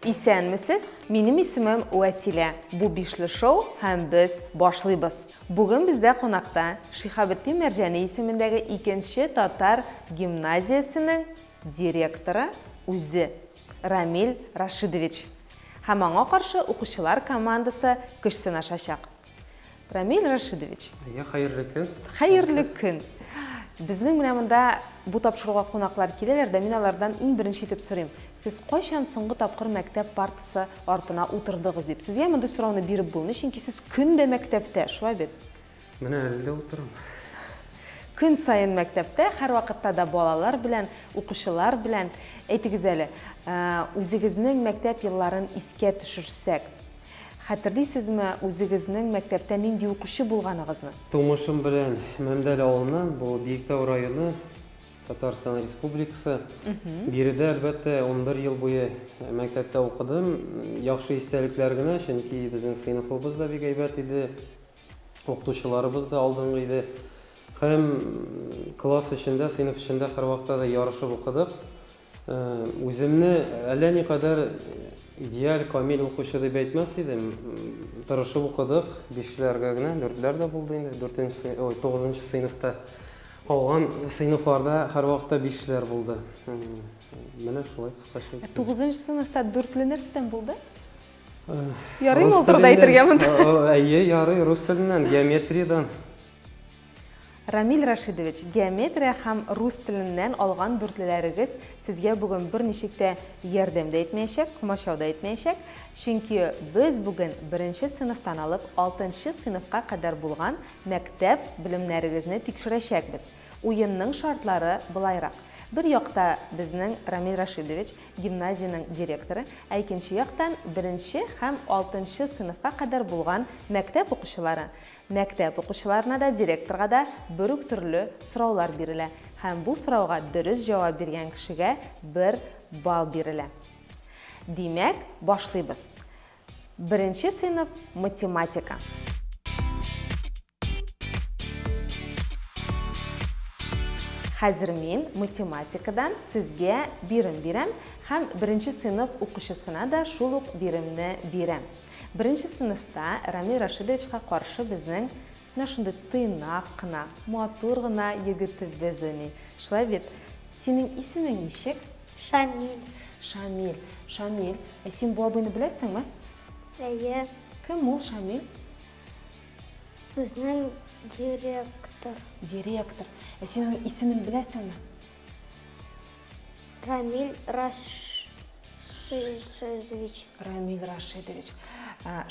Исәнмесез, минем исемем Василә. Бу бишле шоу һәм без башлыйбыз. Бүген бездә қонақта Шихабетдин Мәрҗани исемендәге 2нче татар гимназиясенең директоры үзе Рамил Рашидович. Һәм аңа каршы укучылар командасы көч сынашачак. Рамил Рашидович. Хәерле көн. Хәерле көн. Безнең менә монда бу тапшыруга кунаклар киләләр дә, мин алардан иң беренче итеп сорыйм. Сез кайчан соңгы тапкыр мәктәп партасы артына утырдыгыз дип. Сезгә монда сорауны биреп булмый, чөнки сез көн дә мәктәптә, шулай бит? Менә әле дә утырам. Көн сайын мәктәптә, һәр вакытта да балалар белән, укучылар белән. Әйтегез әле, үзегезнең мәктәп елларын искә төшерсәк, хәтерлисезме үзегезнең мәктәптә нинди укучы булганыгызны? Тумышым белән Мәмдәл авылыннан, бу Биектау районы, Татарстан Республикасы. Биредә әлбәттә 11 ел буе мәктәптә укыдым. Яхшы истәлекләр генә, чөнки безнең сыйныфыбыз да бик әйбәт иде. Укытучыларыбыз да алдынгы иде. Һәм класс эчендә, сыйныф эчендә һәр вакытта да ярышып укыдык. Үземне әллә никадәр идеаль, камил укучы дип әйтмәс идем. Тырышып укыдык, 5ләргә генә, 4ләр дә булды инде, 9нчы сыйныфта. Калган сыйныфларда һәр вакытта 5ләр булды. Менә шулай кыскача. 9нчы сыйныфта 4ле нәрсәдән булды? Ярый ул турыда әйтергә монда. Әйе, ярый, рус теленнән, геометриядән. Рамил Рашидович, геометрия һәм рус теленнән алган 4ләрегез сезгә бүген берничек тә ярдәм дә итмәячәк, комачау да итмәячәк, чөнки без бүген 1нче сыйныфтан алып 6нчы сыйныфка кадәр булган мәктәп белемнәрегезне тикшерәчәкбез. Уенның шартлары булайрак. Бер якта безнең Рамил Рашидович, гимназияның директоры, икенче яктан 1нче һәм 6нчы сыйныфка кадәр булган мәктәп укучылары. Мәктәп укучыларына да, директорга да бер үк төрле сораулар бирелә. Һәм бу сорауга дөрес җавап биргән кешегә 1 балл бирелә. Димәк, башлыйбыз. 1нче сыйныф математика. Хәзер мин математикадан сезгә бирем бирәм һәм 1нче сыйныф укучысына да шул ук биремне бирәм. 1нче сыйныфта Рамил Рашидовичка каршы безнең менә шундый тыйнак кына, матур гына егетебез уйный. Шулай бит. Синең исемең ничек? Шамил. Шамил. Шамил. Син бу абыйны беләсеңме? Әйе. Кем ул Шамил? Безнең директор. Директор. Синең исемен беләсеңме? Рамил Рашидович. Рамил Рашидович.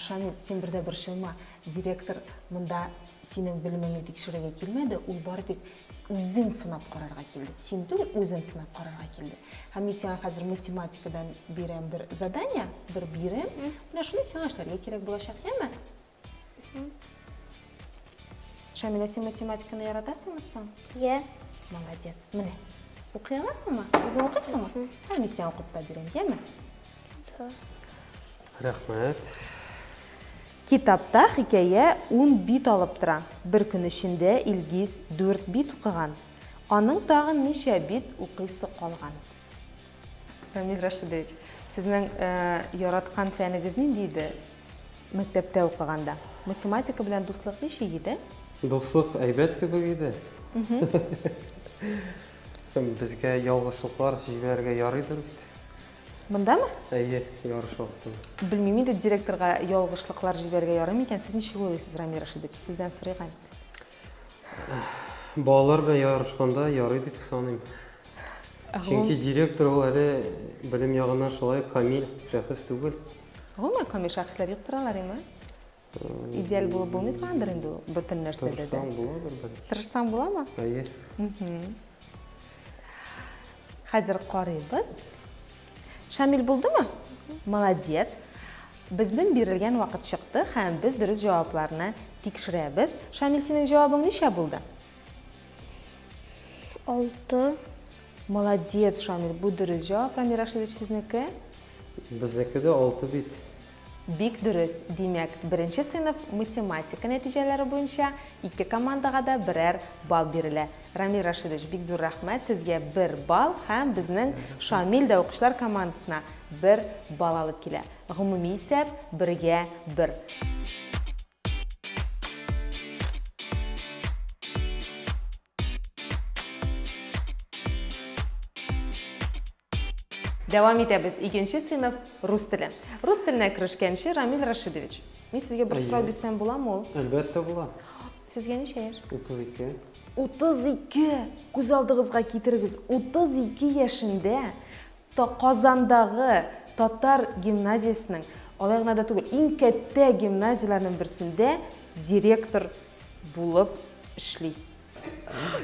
Шамил, син бердә борчылма. Директор монда синең белемеңне тикшерергә килмәде, ул бары тик үзен сынап карарга килде. Син түгел, үзен сынап карарга килде. Һәм мин сиңа хәзер математикадан бирәм бер задание, бер бирем. Менә шуны сиңа эшләргә кирәк булачак, яме? Шамил, син математиканы яратасыңмы соң? Йә. Молодец. Менә. Укый аласыңмы? Үзең укыйсыңмы? Һәм мин сиңа укып та бирәм, яме? Рәхмәт. Китапта хикәя 10 бит алып тора. Бер көн эчендә Илгиз 4 бит укыган. Аның тагын ничә бит укыйсы калган? Рамил Рашидович, сезнең яраткан фәнегез нинди иде мәктәптә укыганда? Математика белән дуслык ничек иде? Дуслык әйбәт кебек иде. Безгә ялгышлыклар җибәрергә ярыйдыр бит. Мондамы? Әйе, ярыш вакытында. Белмим инде, директорга ялгышлыклар җибәрергә ярый икән. Сез ничек уйлыйсыз, Рамил Рашидович? Сездән сорыйган. Балалар белән ярышканда ярый дип саныйм. Чөнки директор ул әле белем ягыннан шулай камил шәхес түгел. Гомумән камил шәхесләр юк торалар име? Идеаль булып булмый торгандыр инде ул бөтен нәрсәдә дә. Тырышсаң буладыр бәлки. Тырышсаң буламы? Әйе. Хәзер карыйбыз. Шамил булдымы? Молодец. Безнең бирелгән вакыт чыкты һәм без дөрес җавапларны тикшерәбез. Шамил, синең җавабың ничә булды? 6. Молодец, Шамил. Бу дөрес җавап. Рамил Рашидович, сезнеке? Безнеке дә 6 бит. Бик дөрес. Димәк, беренче сыйныф математика нәтиҗәләре буенча ике командага да берәр балл бирелә. Рамил Рашидович, бик зур рәхмәт сезгә 1 балл һәм безнең Шамил дә укучылар командасына 1 балл алып килә. Гомуми исәп 1-гә 1. Дәвам итәбез. Икенче сыйныф рус теле. Рус теленә керешкәнче, Рамил Рашидович, мин сезгә бер сорау бирсәм буламы ул? Әлбәттә була. Сезгә ничә яшь? 32. 32. Күз алдыгызга китерегез. 32 яшендә Казандагы татар гимназиясенең, алай гына да түгел, иң кәттә гимназияләрнең берсендә директор булып эшли.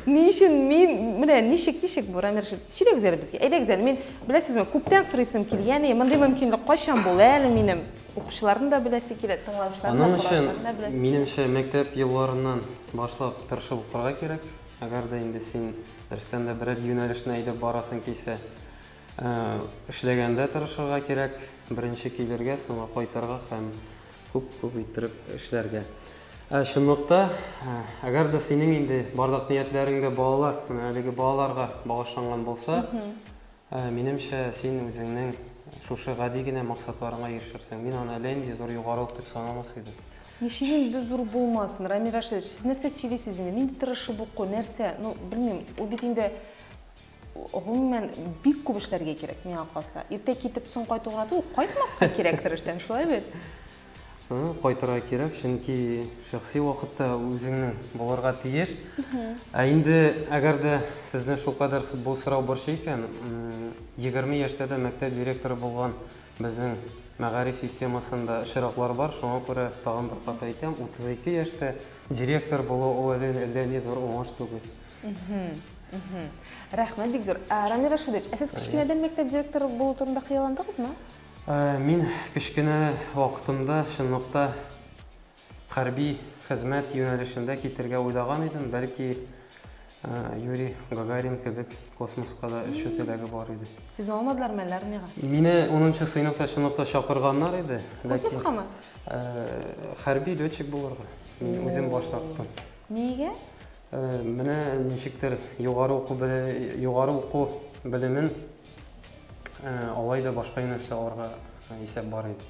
Ни өчен мин менә ничек бу Рамил Рашидович? Сөйләгез әле безгә. Әйдәгез әле, мин беләсезме, күптән сорыйсым килгән, мондай мөмкинлек кайчан була әле минем? Укучыларны да беләсе килә, тыңлаучыларны да беләсе. Минемчә, мәктәп елларыннан башлап тырышып укырга кирәк. Әгәр дә инде син дәрестән дә берәр юнәлешне әйдәп барасың килсә, эшләгәндә тырышырга кирәк, беренче килергә, соңга кайтырга һәм күп иттереп эшләргә. Шунлыкта, әгәр дә синең инде барлык ниятләреңдә балалар, менә әлеге балаларга багышланган булса, минемчә син үзеңнең шушы гади генә максатларыңа ирешерсең. Мин аны әллә инде зур югарылык дип санамас идем. Ничек инде зур булмасын, Рамил Рашидович, сез нәрсә сөйлисез инде? Нинди тырышып уку, нәрсә? Ну, белмим, ул бит инде гомумән бик күп эшләргә кирәк, миңа калса. Иртә китеп соң кайтуга түгел, кайтмаска кирәктер эштән, шулай бит? Кайтырга кирәк, чөнки шәхси вакытта үзеңнең булырга тиеш. Инде әгәр дә сезне шулкадәр бу сорау борчый икән, 20 яшьтә дә мәктәп директоры булган безнең мәгариф системасында очраклар бар, шуңа күрә тагын бер кат әйтәм, 32 яшьтә директор булу әллә ни зур уңыш түгел. Рәхмәт, бик зур. Рамил Рашидович, сез кичкенәдән мәктәп директоры булу турында хыялландыгызмы? Мин кечкенә вакытымда чынлыкта хәрби хезмәт юнәлешендә китергә уйлаган идем, бәлки Юрий Гагарин кебек космоска да эшү теләге бар иде. Сезне алмадылармы әллә армиягә? Мине 10нчы сыйныфта чынлыкта чакырганнар иде. Космоскамы? Хәрби летчик булырга. Мин үзем баш тарттым. Нигә? Менә ничектер югары уку белемен алай да башка юнәлештә алырга исәп бар иде.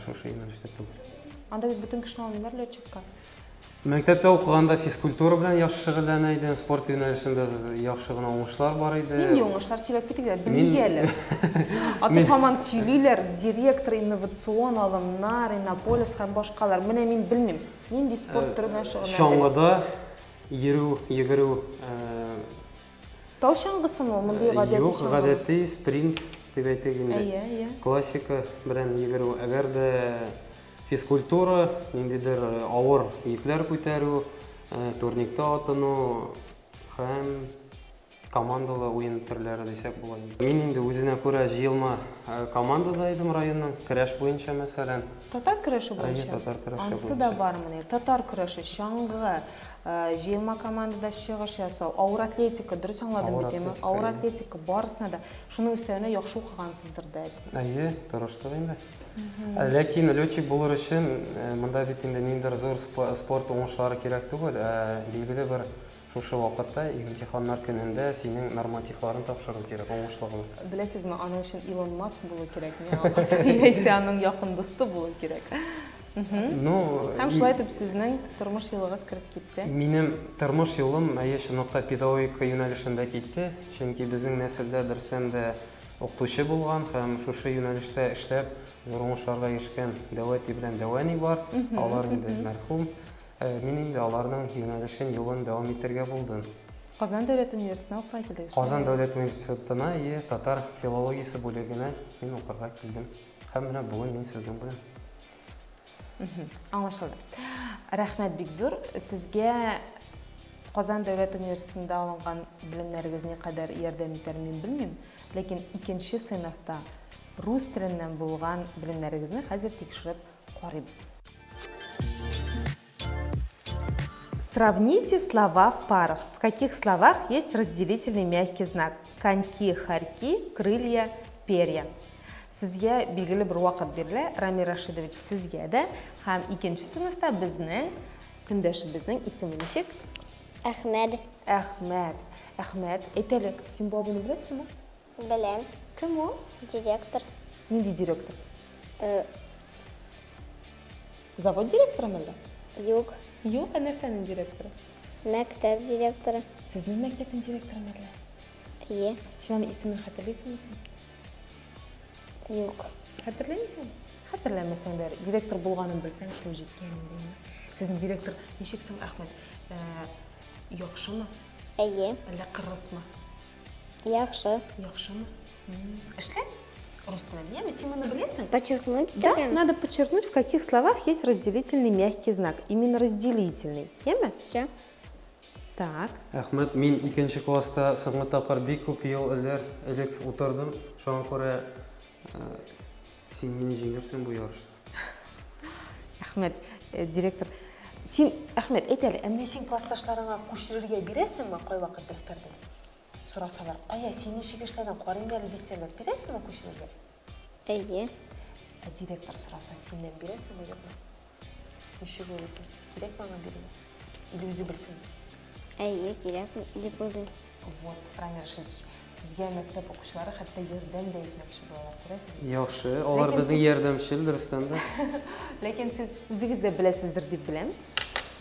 Шушы юнәлештә түгел. Анда бит бөтен кешене алмыйлар летчикка. Мәктәптә укыганда физкультура белән яхшы шөгыльләнә идем, спорт юнәлешендә яхшы гына уңышлар бар иде. Нинди уңышлар сөйләп китегез? Белгәләр. Аты һаман сөйлиләр, директор, инновацион алымнар, Иннополис һәм башкалар. Менә мин белмим. Нинди спорт түры белән шөгыльләнәсез? Чаңгыда йөгерү. Тау чаңгысымы ул мондый гадәти чаңгы? Юк, гадәти спринт дип әйтик инде. Классика белән йөгерү. Әгәр дә физкультура, ниндидер авыр йөкләр күтәрү, турниктә атыну һәм командалы уен төрләре дисәк була. Мин инде үзенә күрә җыелма командада идем районның, көрәш буенча мәсәлән. Татар көрәше буенча? Татар көрәше буенча. Ансы да бармы? Татар көрәше, чаңгы, җыелма командада чыгыш ясау, авыр атлетика, дөрес аңладым бит, авыр атлетика барысына да шуның өстенә яхшы укыгансыздыр да. Тырыштык инде. Ләкин летчик булыр өчен монда бит инде ниндидер зур спорт уңышлары кирәк түгел, билгеле бер шушы вакытта имтиханнар көнендә синең нормативларын тапшыру кирәк, уңышлы гына. Беләсезме, аның өчен Илон Маск булу кирәк, миңа калса, яисә аның якын дусты булу кирәк. Һәм шулай итеп сезнең тормыш юлыгыз кереп китте. Минем тормыш юлым чынлыкта педагогика юнәлешендә китте, чөнки безнең нәселдә дөрестән дә укытучы булган һәм шушы юнәлештә эшләп зур уңышларга ирешкән Дәвати белән Дәвани бар. Алар инде мәрхүм. Мин инде аларның юнәлешен юлын дәвам итәргә булдым. Казан дәүләт университетына укырга килдегез. Казан дәүләт университетына татар филологиясе бүлегенә мин укырга килдем. Һәм менә бүген мин сезнең белән. Аңлашылды. Рәхмәт бик зур. Сезгә Казан дәүләт университетында алынган белемнәрегез никадәр ярдәм итәр мин белмим, ләкин икенче сыйныфта рус теленнән булган белемнәрегезне хәзер тикшереп карыйбыз. Сравните слова в парах. В каких словах есть разделительный мягкий знак? Коньки, хорьки, крылья, перья. Sizga belgili bir vaqt beriladi. Ramil Rashidovich, sizga-da ham 2-sinfda bizning kundashimizning ismi nechik? Ahmed. Ahmed. Ahmed, aytaylik, sen bobini bilasizmi? Bilem. Kim u? Direktor. Nindi direktor? Zavod direktorimi? Yo'q. Yo'q, narsaning direktori? Maktab direktori. Sizning maktabning direktorimi? Iye. Shuni ismini xatirlaysizmi? Yo'q. Xatirlaymisizmi? Xatirlamasang bari direktor bo'lganini bilsang shu yetganing deyman. Sizning direktor nechiksin Ahmed? Yaxshimi? Iye. Alla qirrismi? Yaxshi. Yaxshimi? Ishla. Рус tilini, сим она bilasan? Подчеркнуть? Да, надо подчеркнуть, в каких словах есть разделительный мягкий знак. Именно разделительный. Яме? Все. Так. Ахмед, мен 2-нче класста соңгы тапкыр бик күп ел элек утырдым. Шуңа күрә син мине җиңерсең бу ярышта. Ахмед, директор, син Ахмед, әйтәле, әмма син классташларыңа күчерергә бирәсеңме кай вакыт дәфтәрдә? Сорасалар, кая син ничек эшләдең, карыйм әле дисәләр, бирәсеңме күчерергә? Әйе. Директор сораса, синнән бирәсеңме юкмы? Ничек уйлыйсың? Кирәкме аңа бирергә? Или үзе белсен? Әйе, кирәк дип уйлыйм. Вот, Рамил Рашидович, сезгә мәктәп укучылары хәтта ярдәм дә итмәкче булалар, күрәсезме? Яхшы, алар безнең ярдәмчел, дөрестән дә. Ләкин сез үзегез дә беләсездер дип беләм.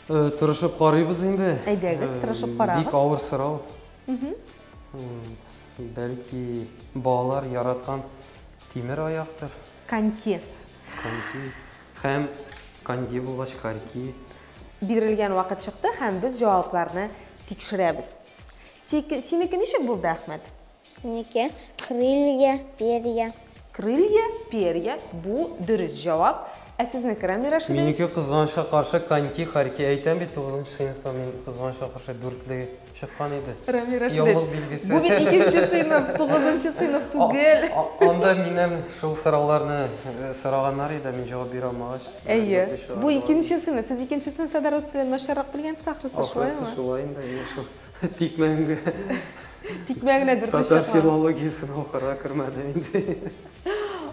Тырышып карыйбыз инде. Әйдәгез, тырышып карагыз. Бик авыр сорау. Бәлки балалар яраткан тимер аяктыр. Коньки. Коньки. Һәм коньки булгач карьки. Бирелгән вакыт чыкты һәм без җавапларны тикшерәбез. Синеке ничек булды, Әхмәт? Минеке крылья, перья. Крылья, перья. Бу дөрес җавап. Ә сезнеке, Рамил Рашидович? Минеке кызганча каршы коньки, карьки әйтәм бит 9-нчы сыйныфта мен кызганча каршы 4-ле чыккан иде. Рамил Рашидович. Бу бит 2-нче сыйныф, 9-нчы сыйныф түгел. Анда минем шул сорауларны сораганнар иде, мин җавап бирә алмагач. Әйе. Бу 2-нче сыйныф. Сез 2-нче сыйныфта да рус телен начаррак белгәнсез, ахрысы шулаймы? Ахрысы шулай инде, шул тикмәнгә. Тикмәгенә дөрес Татар филологиясын укырга кермәдем инде.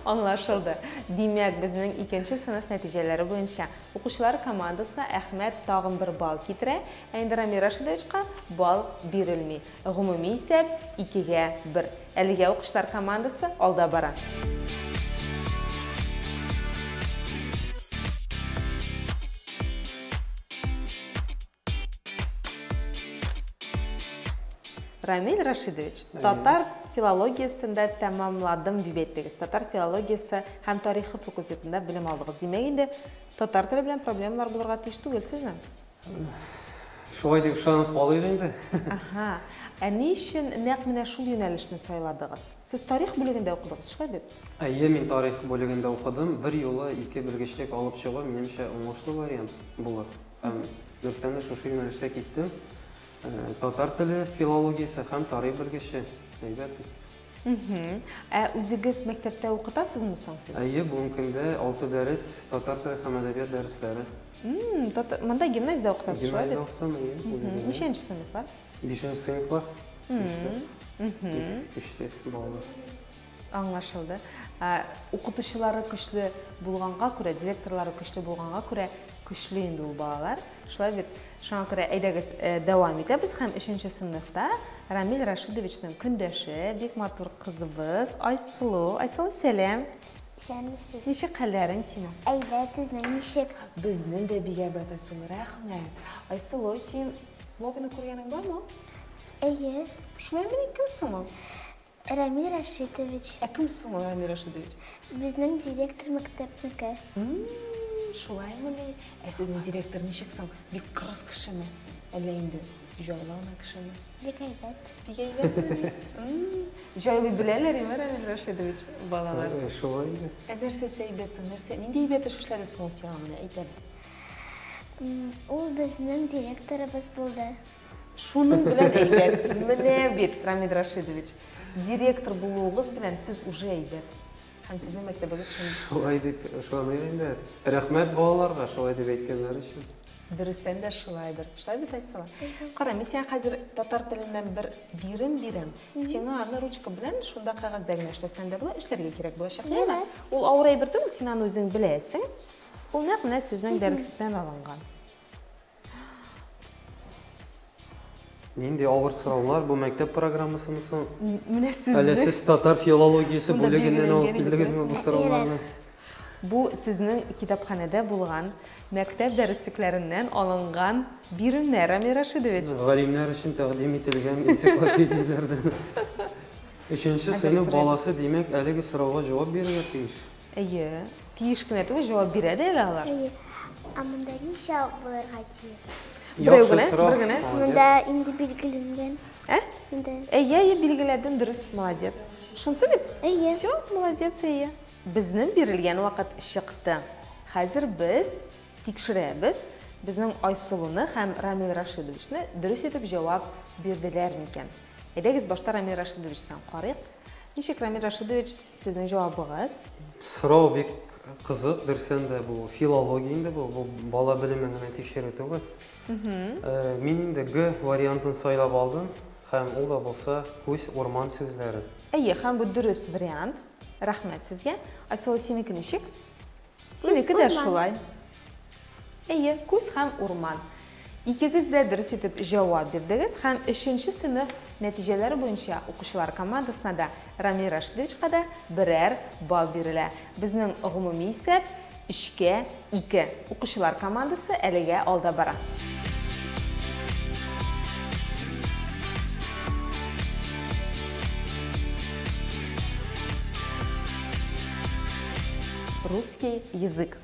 Аңлашылды. Димәк, безнең 2-нче сыйныф нәтиҗәләре буенча укучылар командасына Әхмәт тагын 1 балл китерә, ә инде Рамил Рашидовичка балл бирелми. Гомуми исәп 2-гә 1. Әлегә укучылар командасы алда бара. Рамил Рашидович, татар филологиясында тәмамладым дип әйттегез. Татар филологиясы һәм тарихы факультетында белем алдыгыз. Димәк инде татар теле белән проблемалар булырга тиеш түгелсезме? Шулай дип ышанып калыйк инде. Аха. Ә ни өчен нәкъ менә шул юнәлешне сайладыгыз? Сез тарих бүлегендә укыдыгыз, шулай бит? Әйе, мин тарих бүлегендә укыдым. Бер юлы 2 белгечлек алып чыгу минемчә уңышлы вариант булыр. Һәм дөрестән дә шушы юнәлештә киттем. Татар теле филологиясе һәм тарих белгече. Әйбәт бит. Ә үзегез мәктәптә укытасызмы соң сез? Әйе, бүгенге көндә 6 дәрес татар теле һәм әдәбият дәресләре. Монда гимназиядә укытасыз, шулай Гимназия бит? укыдым, әйе. Ничәнче сыйныф бар? 5-нче сыйныф бар. 3-тә балалар. Аңлашылды. Укытучылары көчле булганга күрә, директорлары көчле булганга күрә, көчле инде ул балалар. Шулай бит. Шуңа күрә әйдәгез дәвам итәбез һәм 3-нче сыйныфта Рамил Рашидовичның көндәше, бик матур кызыбыз Айсылу. Айсылу, сәлам. Сәмсез. Ничек хәлләрең синең? Әйбәт, сезнең ничек? Безнең дә бик әйбәт, Айсылу, рәхмәт. Айсылу, син лоббины күргәнең бармы? Әйе. Шулаймы, кем соң ул? Рамил Рашидович. Ә кем соң ул, Рамил Рашидович? Безнең директор мәктәпнеке. Шулаймы ни? Ә сезнең директор ничек соң? Бик кырыс кешеме? Әллә инде җайлы гына кешеме? Бик әйбәт. Бик әйбәтме? Җайлы беләләрме, Рамил Рашидович, балалар? Шулай инде. Ә нәрсә әйбәт соң? Нәрсә? Нинди әйбәт эш эшләде соң сиңа менә әйтәм? Ул безнең директорыбыз булды. Шуның белән әйбәт. Менә бит, Рамил Рашидович, директор булуыгыз белән сез уже әйбәт. Һәм сезнең мәктәбегез шундый. Шулай дип ышаныйм инде. Рәхмәт балаларга шулай дип әйткәннәр өчен. Дөрестән дә шулайдыр. Шулай бит Айсала. Кара, мен сиңа хәзер татар теленнән бер бирем бирәм. Сиңа аны ручка белән шунда кагазда гына эшләсәң дә була, эшләргә кирәк булачак. Ул авыр әйбер түгел, син аны үзең беләсең. Ул нәкъ менә сезнең дәреслектән алынган. Нинди авыр сораулар, бу мәктәп программасымы соң? Менә Әле сезнең сез татар филологиясе Шунда бүлегеннән алып билгеләнгән килдегезме бу сорауларны? бу сезнең китапханәдә булган мәктәп дәреслекләреннән алынган биремнәр, Рамил Рашидович. Галимнәр өчен тәкъдим ителгән энциклопедияләрдән. 3нче сыйныф баласы, димәк, әлеге сорауга җавап бирергә тиеш. Әйе, тиеш кенә түгел, җавап бирә дә алар. Монда ничә булырга тиеш? Берәү генә, бер генә. Монда инде билгеләнгән. Монда. Әйе, билгеләдең, дөрес, молодец. Шунсы бит? Әйе. Все, молодец, әйе. Безнең бирелгән вакыт чыкты. Хәзер без тикшерәбез, безнең Айсылуны һәм Рамил Рашидовичны дөрес итеп җавап бирделәр микән? Әйдәгез башта Рамил Рашидовичтан карыйк. Ничек, Рамил Рашидович, сезнең җавабыгыз? Сорау бик кызык, дөресен дә бу филология инде бу бала белеме генә тикшерү түгел. Мин инде Г вариантын сайлап алдым, һәм ул да булса күз урман сүзләре. Әйе, һәм бу дөрес вариант. Рәхмәт сезгә. Айсылу, синеке ничек? Синеке дә шулай. Әйе, күз һәм урман. Икегез дә дөрес итеп җавап бирдегез һәм 3нче сыйныф нәтиҗәләре буенча укучылар командасына да Рамил Рашидовичка да берәр балл бирелә. Безнең гомуми исәп 3-кә 2. Укучылар командасы әлегә алда бара. Русский язык.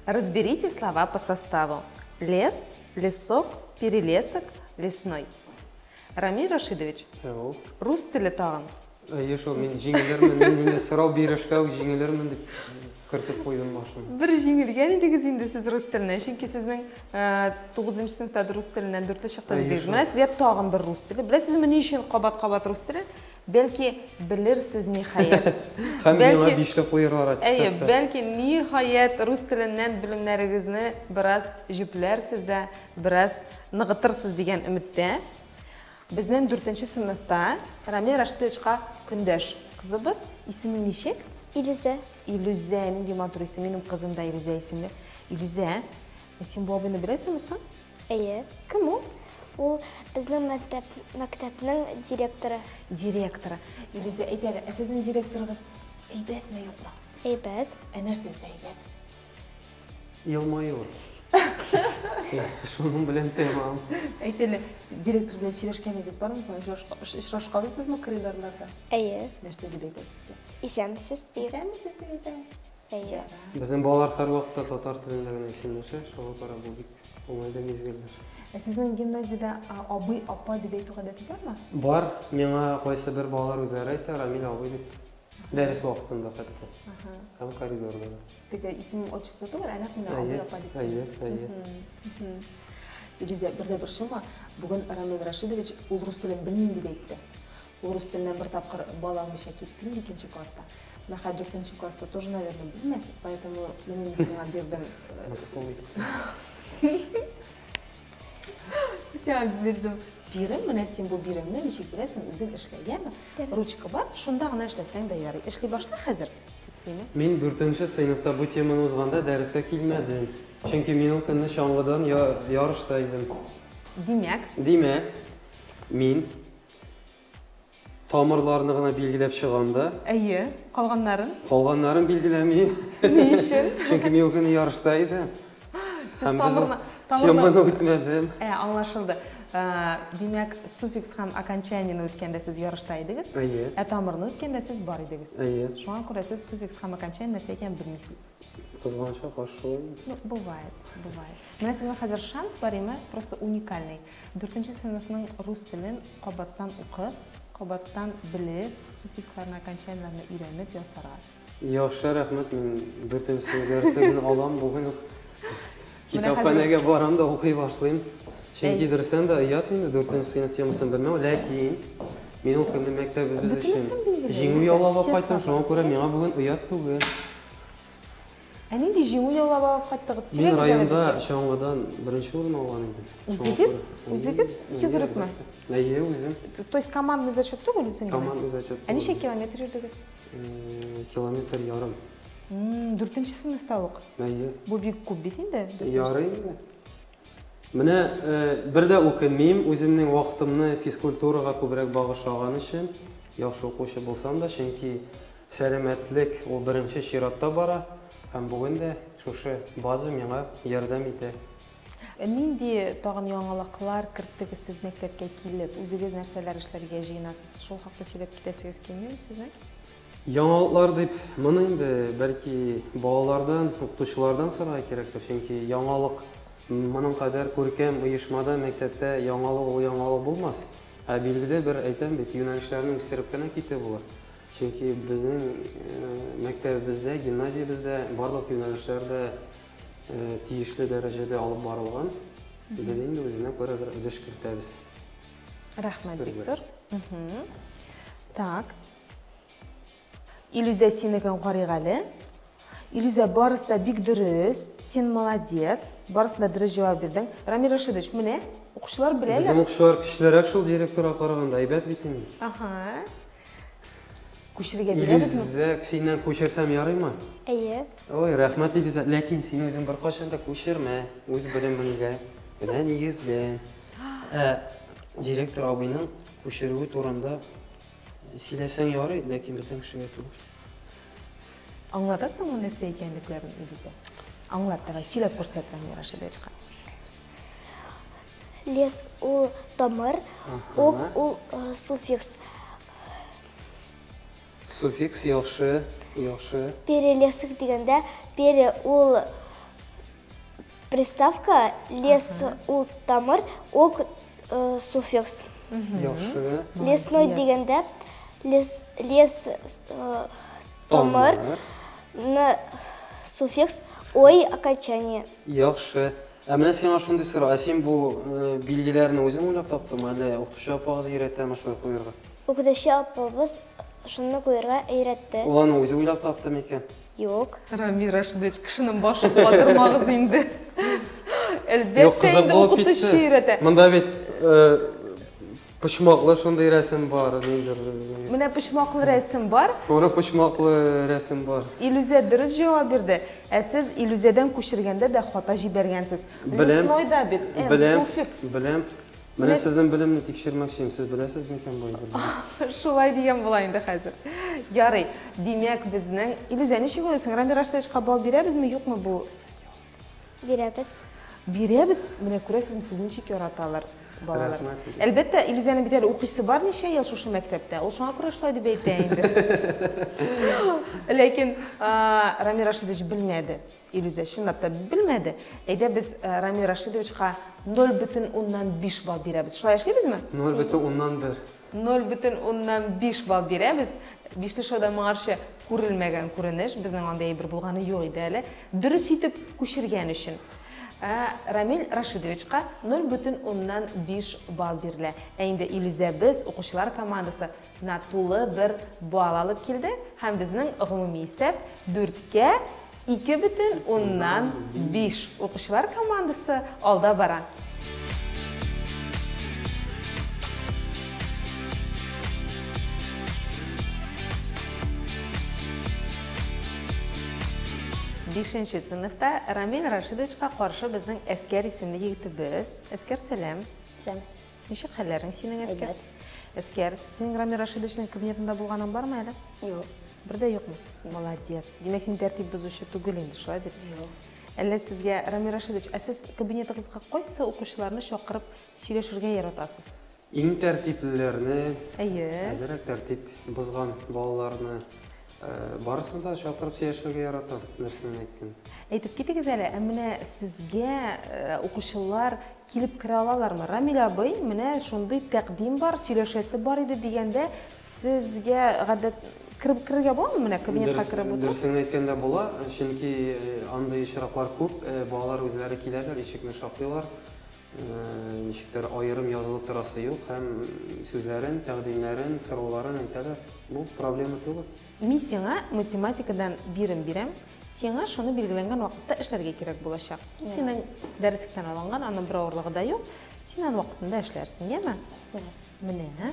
Разберите слова по составу. Лес, лесок, перелесок, лесной. Рамил Рашидович, рус теле тагын. Әйе, шул мин җиңелермен, инде сорау биришкә үк җиңелермен дип кертеп куйдым башыма. Бер җиңелгән идегез инде сез рус теленә, чөнки сезнең 9нчы сыйныфта рус теленнән 4 чыкты дигез. Менә сезгә тагын бер рус теле. Беләсезме ни өчен кабат-кабат рус теле? Бәлки белерсез ниһаять. Һәм миңа 5 куйырлар ачты. Әйе, бәлки ниһаять рус теленнән белемнәрегезне бераз җүпләрсез дә, бераз ныгытырсыз дигән өметтә. Безнең 4нче сыйныфта Рамил Рашидовичка көндәш кызыбыз, исеме ничек? Илүзә. Илүзә, нинди матур исем, минем кызым да Илүзә исемле. Илүзә, син бу абыйны беләсеңме соң? Әйе. Кем ул? Ул безнең мәктәпнең директоры. Директоры. Илүзә, әйт әле, сезнең директорыгыз әйбәтме, юкмы? Әйбәт. Нәрсәсе әйбәт? Елмаю. Шуның белән тәмам. Әйт әле, директор белән сөйләшкәнегез бармы соң? Очрашкансызмы коридорларда? Әйе. Нәрсә дип әйтәсез? Исәнмесез дип. Исәнмесез дип әйтәм. Әйе. Безнең балалар һәрвакытта татар телендә генә сөйләшә, шуңа күрә бу бик уңайлы мизгелләр. Сезнең гимназиядә абый, апа дип әйтү гадәте бармы? Бар, миңа кайсы бер балалар үзләре әйтә, Рамил абый дип. Дәрес вакытында хәтта. Һәм коридорда. Теге исем, отчество түгел, әнә менә абый, апа дип. Әйе. Илүзә, бердә бер шуңа, бүген Рамил Рашидович ул рус телен белмим дип әйтте. Ул рус теленнән бер тапкыр балалмыйча китте 2нче класста. Менә 4нче класста тоже, наверное, белмәс, поэтому менә сиңа бирдем. Сиңа бирдем. Бирем, менә син бу биремне ничек беләсең, үзең эшләгәнме? Ручка бар, шунда гына эшләсәң дә ярый. Эшли башла хәзер. Мин 4нче сыйныфта бу теманы узганда дәрескә килмәдем. Чөнки мин ул көнне чаңгыдан ярышта идем. Димәк, мин тамырларны гына билгеләп чыгамда. Әйе, Калганнарын билгеләмим. Ни өчен? Чөнки мин ул көнне ярышта идем. Сез тамырны теманы үтмәдем. Аңлашылды. Димәк, суффикс һәм окончаниены үткәндә сез ярышта идегез. Әйе. Тамырны үткәндә сез бар идегез. Әйе. Шуңа күрә сез суффикс һәм окончание нәрсә икәнен белмисез. Кызганча каршы. Бывает. Менә сезнең хәзер шанс бар име, просто уникальный. 4нче сыйныфның рус телен кабаттан укып, кабаттан белеп, суффиксларны, окончаниеләрне өйрәнеп ясарга. Яхшы, рәхмәт. Мин 4нче сыйныф дәресен алам бүген. Китапханәгә барам да укый башлыйм. Чөнки дөресен дә оят инде 4нче сыйныф темасын белмәү, ләкин мин ул көнне мәктәбебез өчен җиңү яулап кайттым, шуңа күрә миңа бүген оят түгел. Нинди җиңү яулап алып кайттыгыз? Мен районда чаңгыдан беренче урын алган идем. Үзегез йөгерепме? Әйе, үзем. То есть командный зачет түгел үзеңгә? Командный зачет. Ничә километр йөрдегез? Километр ярым. 4-нче сыйныфта ук. Әйе. Бу бик күп бит инде. Ярый инде. Менә бер дә үкенмим, үземнең вакытымны физкультурага күбрәк багышлаган өчен, яхшы укучы булсам да, чөнки сәламәтлек ул беренче чиратта бара. Һәм бүген дә шушы база миңа ярдәм итә. Нинди тагын яңалыклар кертдегез сез мәктәпкә килеп? Үзегез нәрсәләр эшләргә җыенасыз? Шул хакта сөйләп китәсегез килмиме сезнең? Яңалыклар дип, моны инде бәлки балалардан, укытучылардан сорарга кирәктер, чөнки яңалык моның кадәр күркәм оешмада мәктәптә яңалык ул яңалык булмас. Ә билгеле бер әйтәм бит, юнәлешләрне үстереп кенә китә булыр. Чөнки безнең мәктәбебездә, гимназиябездә барлык юнәлешләрдә тиешле дәрәҗәдә алып барылган. Без инде үзенә күрә бер өлеш кертәбез. Рәхмәт бик зур. Так. Илюзә синекен карыйк әле. Илюзә, барысы да бик дөрес. Син молодец. Барысы да дөрес җавап бирдең. Рамил Рашидович, менә укучылар беләләр. Безнең укучылар кечерәк шул директорга караганда әйбәт бит инде. Аха. Күчергә бирәбезме? Илюзә, синнән күчерсәм ярыймы? Әйе. Ой, рәхмәт Илюзә, ләкин син үзең беркайчан да күчермә, үз белемеңгә. Менә нигездән. Директор абыйның күчерүе турында сөйләсәң ярый, ләкин бөтен кешегә түгел. Аңлатасыңмы нәрсә икәнлекләрен Илюзә? Аңлат, сөйләп күрсәт Рамил Рашидовичка. Лес ул тамыр, ок ул суффикс. Суффикс яхшы. Перелесик дигәндә, пере ул приставка, лес ул тамыр, ок суффикс. Яхшы. Лесной дигәндә, лес тамыр, суффикс ой окончание. Яхшы. Менә сиңа шундый сорау, син бу билгеләрне үзең уйлап таптыңмы, әллә укытучы апагыз өйрәтәме шулай куярга? Укытучы апабыз шуны куярга өйрәтте. Ул аны үзе уйлап таптымы икән? Юк. Рамил Рашидович, кешенең башын катырмагыз инде. Әлбәттә инде укытучы өйрәтә. Монда бит почмаклы шундый рәсем бар, ниндер. Менә почмаклы рәсем бар. Туры почмаклы рәсем бар. Илюзә дөрес җавап бирде. Сез Илюзәдән күчергәндә дә хата җибәргәнсез. Леснойда бит суффикс. Беләм. Менә сезнең белемне тикшермәкчем, сез беләсезме икән бу инде? Шулай дигән була инде хәзер. Ярый. Димәк, безнең Илюзә ничек уйлыйсың? Рамил Рашидовичка бал бирәбезме, юкмы бу? Бирәбез. Бирәбез. Менә күрәсезме, сез ничек яраталар балалар. Әлбәттә, Илюзәнең бит әле укыйсы бар ничә ел шушы мәктәптә. Ул шуңа күрә шулай дип әйтә инде. Ләкин Рамил Рашидович белмәде. Илюзә чынлап та белмәде. Әйдә без Рамил Рашидовичка 0,5 балл бирәбез. Шулай эшлибезме? 0,1. 0,5 балл бирәбез. Бишле шоуда моңарчы күрелмәгән күренеш, безнең андай бер булганы юк иде әле. Дөрес итеп күчергән өчен. Рамил Рашидовичка 0,5 балл бирелә. Инде Илюзә без укучылар командасы тулы бер балл алып килде һәм безнең гомуми исәп 4-кә 2,5 укучылар командасы алда бара. Бишенче сыйныфта Рамил Рашидовичка каршы безнең Әскәр исемле егетебез. Әскәр, сәлам. Җәмс. Ничек хәлләрең синең, Әскәр? Әскәр, синең Рамил Рашидовичның кабинетында булганың бармы әле? Юк. Бер дә юкмы? Молодец. Димәк, син тәртип бозучы түгел инде, шулай дип. Әллә сезгә Рамил Рашидович, сез кабинетыгызга кайсы укучыларны чакырып сөйләшергә яратасыз? Иң тәртиплеләрне, Әйе. әзрәк тәртип бозган балаларны барысын да чакырып сөйләшергә яратам, нәрсәне әйткән. Әйтеп китегез әле, менә сезгә укучылар килеп керә алалармы? Рамил абый, менә шундый тәкъдим бар, сөйләшәсе бар иде дигәндә, сезгә гадәт кирергә буламы менә кабинетка киреп утырып? Дөресен әйткәндә була, чөнки андай очраклар күп, балалар үзләре киләләр, ишекне шакыйлар. Ничектер аерым язылып торасы юк һәм сүзләрен, тәкъдимнәрен, сорауларын әйтәләр. Бу проблема түгел. Мин сиңа математикадан бирем. Сиңа шуны билгеләнгән вакытта эшләргә кирәк булачак. Синең дәреслектән алынган, аның бер авырлыгы да юк. Син аны вакытында эшләрсең, яме? Менә.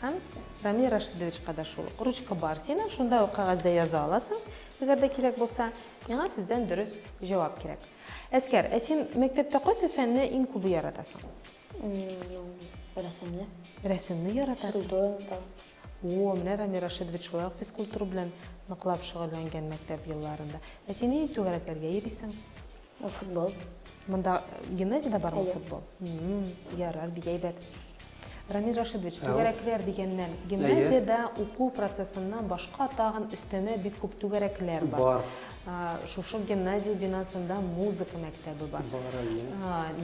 Һәм Рамил Рашидовичка да шул. Ручка бар синең, шунда ук кагазда яза аласың. Әгәр дә кирәк булса, миңа сездән дөрес җавап кирәк. Әскәр, син мәктәптә кайсы фәнне иң күп яратасың? Рәсемне. Рәсемне яратасың. Судоен. Менә Рамил Рашидович шулай физкультура белән ныклап шөгыльләнгән мәктәп елларында. Син ни түгәрәкләргә йөрисең? Футбол. Монда гимназиядә бармы футбол? Ярар, бик әйбәт. Рамил Рашидович, түгәрәкләр дигәннән, гимназиядә уку процессыннан башка тагын өстәмә бик күп түгәрәкләр бар. Шушы гимназия бинасында музыка мәктәбе бар.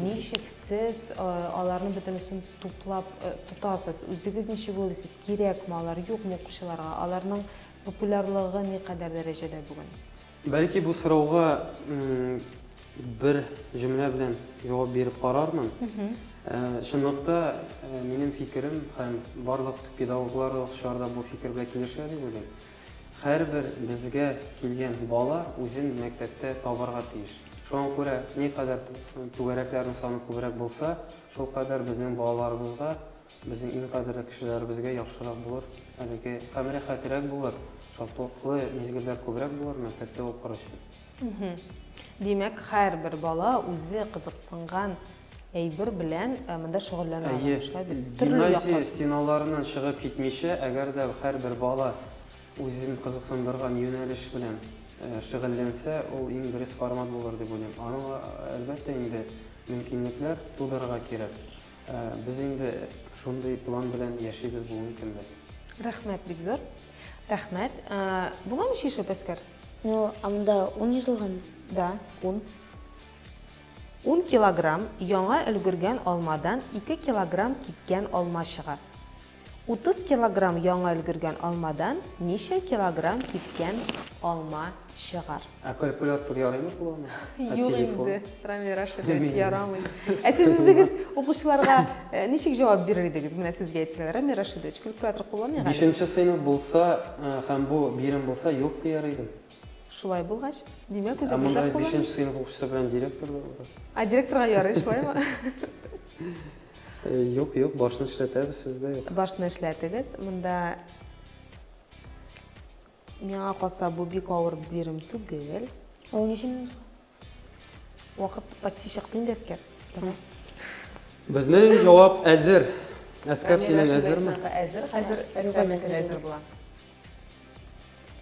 Ничек сез аларны бөтенесен туплап тотасыз? Үзегез ничек уйлыйсыз? Кирәкме алар, юкмы укучыларга? Аларның популярлыгы никадәр дәрәҗәдә бүген? Бәлки бу сорауга бер җөмлә белән җавап биреп карармын. Шунлыкта минем фикерем һәм барлык педагоглар охшарда бу фикер белән килешә дип уйлыйм. Һәрбер безгә килгән бала үзен мәктәптә табарга тиеш. Шуңа күрә никадәр түгәрәкләрнең саны күбрәк булса, шул кадәр безнең балаларыбызга, безнең иң кадерле кешеләребезгә яхшырак булыр, әлеге камера хәтерәк булыр, шатлыклы мизгелләр күбрәк булыр мәктәптә укыр өчен. Димәк, һәрбер бала үзе кызыксынган әйбер белән монда шөгыльләнә ала. Гимназия стеналарыннан чыгып китмичә, әгәр дә һәрбер бала үзен кызыксындырган юнәлеш белән шөгыльләнсә, ул иң дөрес формат булыр дип уйлыйм. Аңа әлбәттә инде мөмкинлекләр тудырырга кирәк. Без инде шундый план белән яшибез бүгенге көндә. Рәхмәт, бик зур. Рәхмәт. Буламы шишеп Әскәр? Анда 10 язылган. Да, 10. 10 килограмм яңа өлгергән алмадан 2 килограмм кипкән алма чыга. 30 килограмм яңа өлгергән алмадан ничә килограмм кипкән алма чыгар? Калькулятор ярыймы куллана? Юк инде, Рамил Рашидович, ярамый. Сез үзегез укучыларга ничек җавап бирер идегез? Менә сезгә әйтсәләр, Рамил Рашидович, калькулятор кулланыйга. 5нче сыйныф булса һәм бу бирем булса, юк дияр идем. Шулай булгач, димәк үзегез Монда дә 5нче сыйныф укучысы белән директор да бар. Директорга ярый, шулаймы? Юк, башны эшләтәбез сездә юк. Башны эшләтегез. Монда миңа калса бу бик авыр бирем түгел. Ул ничә минутка? Вакыт почти чыкты инде Әскәр. Безнең җавап әзер. Әскәр, синең әзерме? Әзер. Хәзер Әскәр әзер була.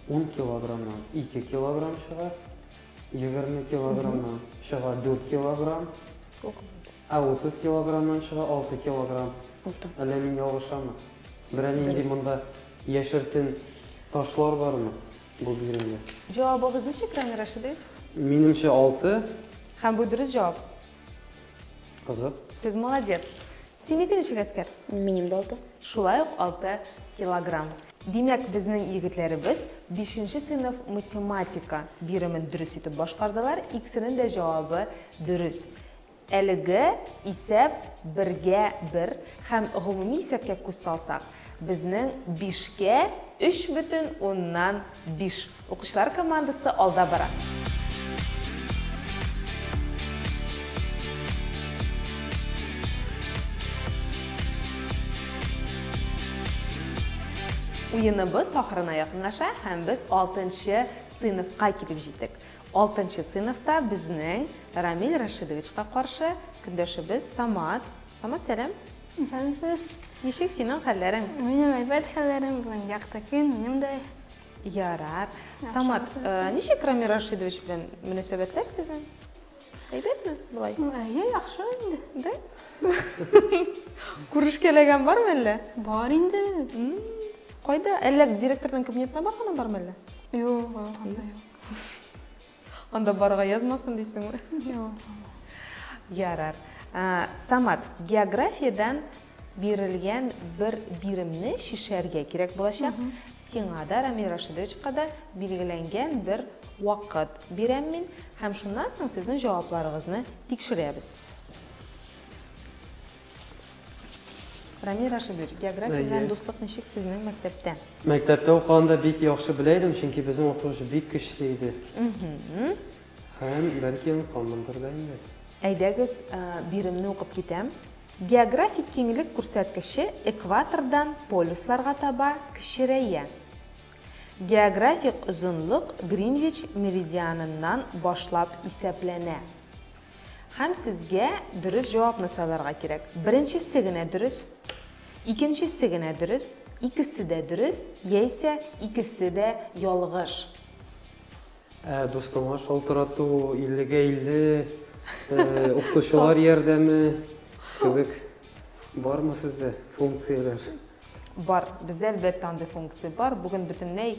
10 килограммнан 2 килограмм чыга. 20 килограммнан чыга 4 килограмм. Сколько? 30 килограммнан чыга 6 килограмм. Әллә мин ялгышамы? Берәр нинди монда яшертен ташлар бармы бу биремдә? Җавабыгыз ничек, Рамил Рашидович? Минемчә 6. Һәм бу дөрес җавап. Кызык. Сез молодец. Синеке ничек, Әскәр? Минем да 6. Шулай ук 6 килограмм. Димәк, безнең егетләребез 5нче сыйныф математика биремен дөрес итеп башкардылар. Икесенең дә җавабы дөрес. Әлеге исәп 1-гә 1 һәм гомуми исәпкә күз салсак, безнең 5-кә 3,5. Укучылар командасы алда бара. Уеныбыз ахырына якынлаша һәм без 6нчы сыйныфка килеп җиттек. 6нчы сыйныфта безнең Рамил Рашидовичка каршы көндәшебез Самат. Самат, сәлам. Сәлам сез. Ничек синең хәлләрең? Минем әйбәт хәлләрем бүген якты көн, минем дә. Ярар. Самат, ничек Рамил Рашидович белән мөнәсәбәтләр сезнең? Әйбәтме булай? Яхшы инде. Да? Күрешкәләгән бармы әллә? Бар инде. Кайда? Әллә директорның кабинетына барганы бармы әллә? Юк, анда юк. Анда барга язмасын дисеңме? Юк. Ярар. Самат, географиядан бирелгән бер биремне шишәргә кирәк булачак. Сиңа да, Рамил Рашидовичка да билгеләнгән бер вакыт бирәм мин һәм шуннан соң сезнең җавапларыгызны тикшерәбез. Рамил Рашидович, география белән дуслык ничек сезнең мәктәптә? Мәктәптә укыганда бик яхшы белә идем, чөнки безнең укытучы бик көчле иде. Һәм бәлки онытканмындыр да инде. Әйдәгез, биремне укып китәм. Географик киңлек күрсәткече экватордан полюсларга таба кечерәя. Географик озынлык Гринвич меридианыннан башлап исәпләнә. Һәм сезгә дөрес җавапны сайларга кирәк. Беренчесе генә дөрес, икенчесе генә дөрес, икесе дә дөрес, яисә икесе дә ялгыш. Дустыңа шалтырату, 50-гә 50, укытучылар ярдәме кебек бармы сездә функцияләр? Бар, бездә әлбәттә андый функция бар. Бүген бөтенләй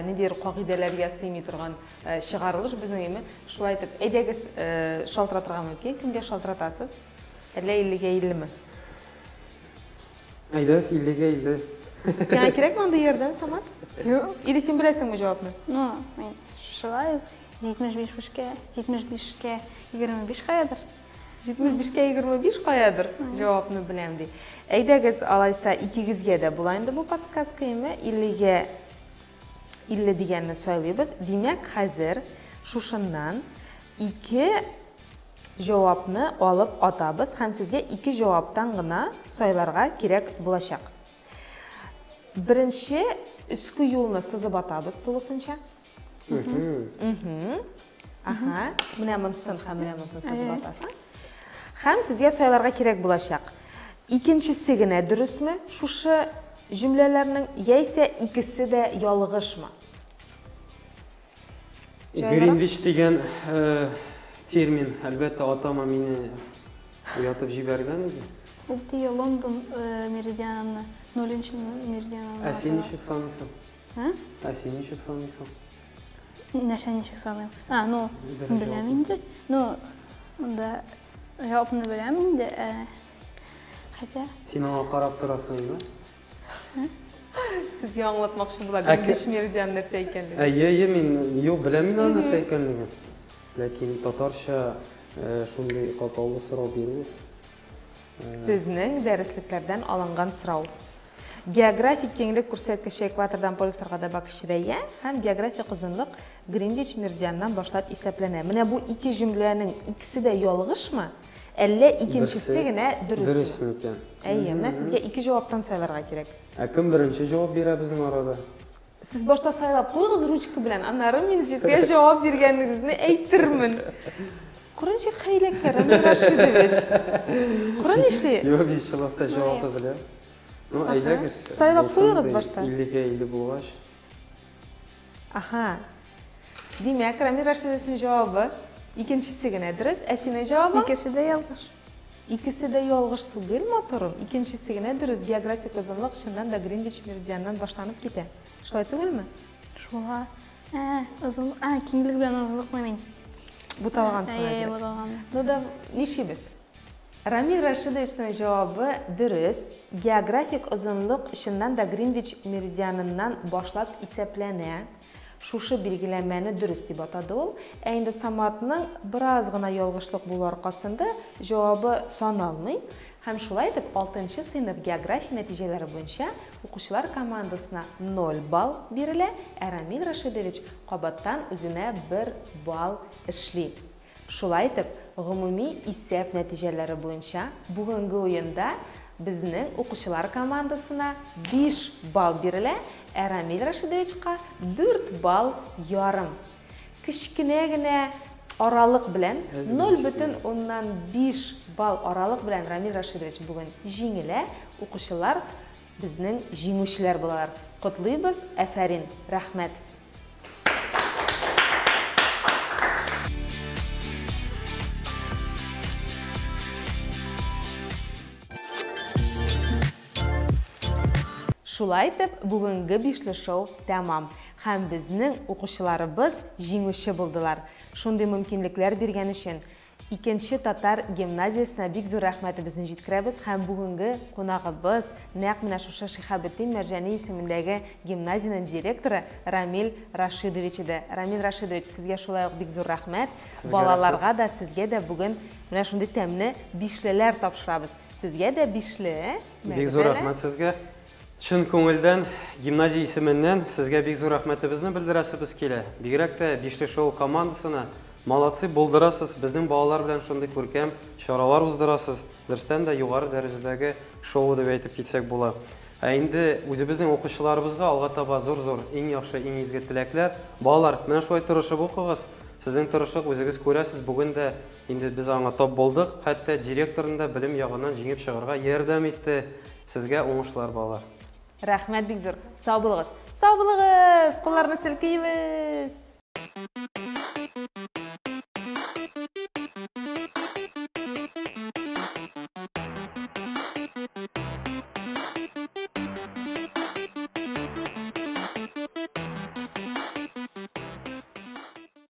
нидер кагыйдәләргә сыймый торган чыгарылыш безнең име. Шулай итеп, әйдәгез шалтыратырга мөмкин. Кемгә шалтыратасыз? Әллә 50-гә 50ме? Әйдәс 50-гә 50. Сиңа кирәкме андый ярдәм, Самат? Юк. Или син беләсеңме җавапны? Ну, мен шулай 75-ке 25 каядыр. 75-кә 25 каядыр җавапны беләм ди. Әйдәгез, алайса икегезгә дә була инде бу подсказка име? 50-гә 50 дигәнне сайлыйбыз. Димәк, хәзер шушыннан 2 җавапны алып атабыз һәм сезгә 2 җаваптан гына сайларга кирәк булачак. Беренче өске юлны сызып атабыз тулысынча. Аха, менә монысын һәм менә монысын сызып атасың. Һәм сезгә сайларга кирәк булачак. Икенчесе генә дөресме? Шушы җөмләләрнең яисә икесе дә ялгышмы? Гринвич дигән термин, әлбәттә, атама мине уятып җибәргән иде. Ул тия Лондон меридианы, 0-нчы меридианы. Син ничек саныйсың? Син ничек саныйсың? Нәрсә ничек саныйм? Ну, беләм инде. Ну, монда җавапны беләм инде. Хәтта Син аңа карап торасың инде. Сезгә аңлатмакчы була, Гринвич меридианы нәрсә икәнлеген. Әйе, мин юк беләм мин аны нәрсә икәнлеген. Ләкин татарча шундый катаулы сорау бирү. Сезнең дәреслекләрдән алынган сорау. Географик киңлек күрсәткече экватордан полюсларга да кечерәя һәм географик озынлык Гринвич меридианынан башлап исәпләнә. Менә бу 2 җөмләнең икесе дә ялгышмы? Әллә икенчесе генә дөресме? Дөресме икән? Әйе, менә сезгә 2 җаваптан сайларга кирәк. Кем беренче җавап бирә безнең арада? Сез башта сайлап куйгыз ручка белән, аннары мин сезгә җавап биргәнегезне әйтермен. Курынчы хәйләкәр, Рамил Рашидович. Курын ишли. Юк, без чылыкта җавапты беләм. Ну, әйдәгез. Сайлап куйгыз башта. 50-гә 50 булгач. Аха. Димәк, Рамил Рашидовичның җавабы икенчесе генә дөрес, ә синең җавабың? икесе дә ялгыш. Икесе дә ялгыш түгел, моторым. Икенчесе генә дөрес. Географик озынлык чыннан да Гринвич меридианынан башланып китә. Шулай түгелме? Шуңа. Озынлык, киңлек белән озынлыкны мин. Буталган Әйе, буталган. Ну да нишибез? Рамил Рашидовичның җавабы дөрес. Географик озынлык чыннан да Гринвич меридианыннан башлап исәпләнә. Шушы билгеләмәне дөрес дип атады ул. Ә инде Саматның бераз гына ялгышлык булу аркасында җавабы саналмый. Һәм шулай итеп 6-нчы сыйныф география нәтиҗәләре буенча укучылар командасына 0 балл бирелә, ә Рамил Рашидович кабаттан үзенә 1 балл эшли. Шулай итеп, гомуми исәп нәтиҗәләре буенча бүгенге уенда безнең укучылар командасына 5 балл бирелә, ә Рамил Рашидовичка 4 балл ярым. Кичкенә генә аралык белән 0,5 балл аралык белән Рамил Рашидович бүген җиңелә. Укучылар безнең җиңүчеләр булалар. Котлыйбыз, әфәрин, рәхмәт. Шулай итеп, бүгенге бишле шоу тәмам. Һәм безнең укучыларыбыз җиңүче булдылар. Шундый мөмкинлекләр биргән өчен Икенче татар гимназиясына бик зур рәхмәтебезне җиткерәбез һәм бүгенге кунагыбыз нәкъ менә шушы Шиһабетдин Мәрҗани исемендәге гимназиянең директоры Рамил Рашидович иде. Рамил Рашидович, сезгә шулай ук бик зур рәхмәт. Балаларга да, сезгә дә бүген менә шундый тәмле бишлеләр тапшырабыз. Сезгә дә бишле, Бик зур рәхмәт сезгә. Чын күңелдән гимназия исеменнән сезгә бик зур рәхмәтебезне белдерәсебез килә. Бигрәк тә Бишле шоу командасына молодцы булдырасыз, безнең балалар белән шундый күркәм чаралар уздырасыз. Дөрестән дә югары дәрәҗәдәге шоу дип әйтеп китсәк була. Инде үзебезнең укучыларыбызга алга таба зур-зур, иң яхшы, иң изге теләкләр. Балалар, менә шулай тырышып укыгыз. Сезнең тырышлык үзегез күрәсез, бүген дә инде без аңа тап булдык. Хәтта директорын да белем ягыннан җиңеп чыгарга ярдәм итте. Сезгә уңышлар, балалар. Рәхмәт бик зур. Сау булыгыз. Сау булыгыз. Кулларны селкейбез.